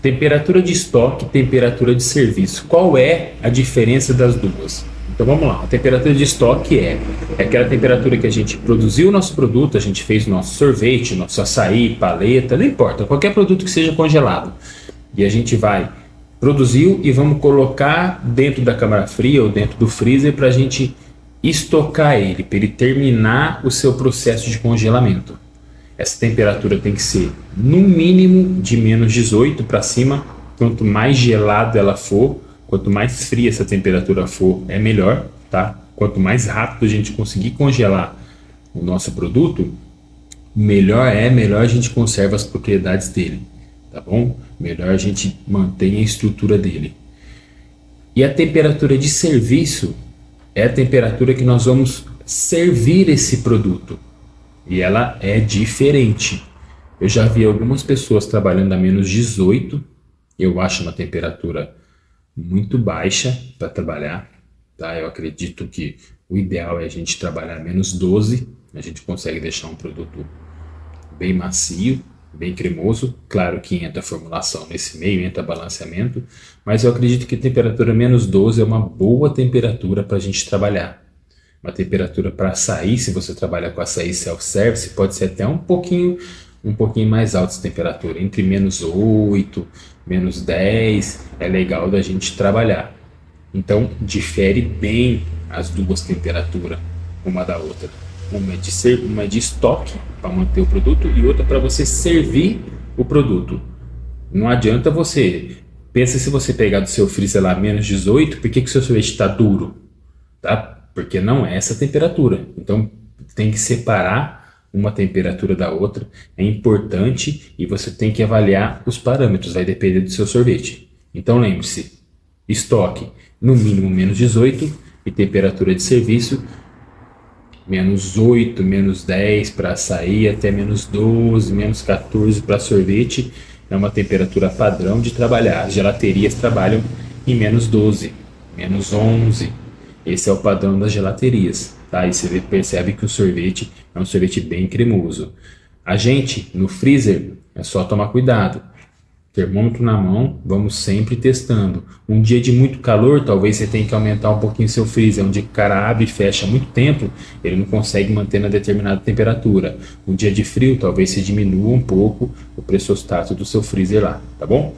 Temperatura de estoque e temperatura de serviço. Qual é a diferença das duas? Então vamos lá. A temperatura de estoque é aquela temperatura que a gente produziu o nosso produto, a gente fez o nosso sorvete, nosso açaí, paleta, não importa, qualquer produto que seja congelado. E a gente vai, produziu e vamos colocar dentro da câmara fria ou dentro do freezer para a gente estocar ele, para ele terminar o seu processo de congelamento. Essa temperatura tem que ser no mínimo de menos 18 para cima. Quanto mais gelado ela for, quanto mais fria essa temperatura for, é melhor, tá? Quanto mais rápido a gente conseguir congelar o nosso produto, melhor a gente conserva as propriedades dele, tá bom? Melhor a gente mantém a estrutura dele. E a temperatura de serviço é a temperatura que nós vamos servir esse produto. E ela é diferente. Eu já vi algumas pessoas trabalhando a menos 18. Eu acho uma temperatura muito baixa para trabalhar. Tá? Eu acredito que o ideal é a gente trabalhar a menos 12. A gente consegue deixar um produto bem macio, bem cremoso. Claro que entra formulação nesse meio, entra balanceamento. Mas eu acredito que a temperatura menos 12 é uma boa temperatura para a gente trabalhar. Uma temperatura para açaí, se você trabalha com açaí self-service, pode ser até um pouquinho mais alta essa temperatura, entre menos 8, menos 10, é legal da gente trabalhar. Então, difere bem as duas temperaturas, uma da outra. Uma é de estoque, para manter o produto, e outra para você servir o produto. Não adianta pensa se você pegar do seu freezer lá menos 18, por que o seu sorvete está duro? Tá? Porque não é essa temperatura. Então tem que separar uma temperatura da outra. É importante e você tem que avaliar os parâmetros. Vai depender do seu sorvete. Então lembre-se, estoque no mínimo menos 18 e temperatura de serviço menos 8, menos 10 para açaí, até menos 12, menos 14 para sorvete. É uma temperatura padrão de trabalhar. As gelaterias trabalham em menos 12, menos 11. Esse é o padrão das gelaterias, tá? E você percebe que o sorvete é um sorvete bem cremoso. A gente, no freezer, é só tomar cuidado. Termômetro na mão, vamos sempre testando. Um dia de muito calor, talvez você tenha que aumentar um pouquinho seu freezer. Um dia que o cara abre e fecha muito tempo, ele não consegue manter na determinada temperatura. Um dia de frio, talvez você diminua um pouco o pressostato do seu freezer lá, tá bom?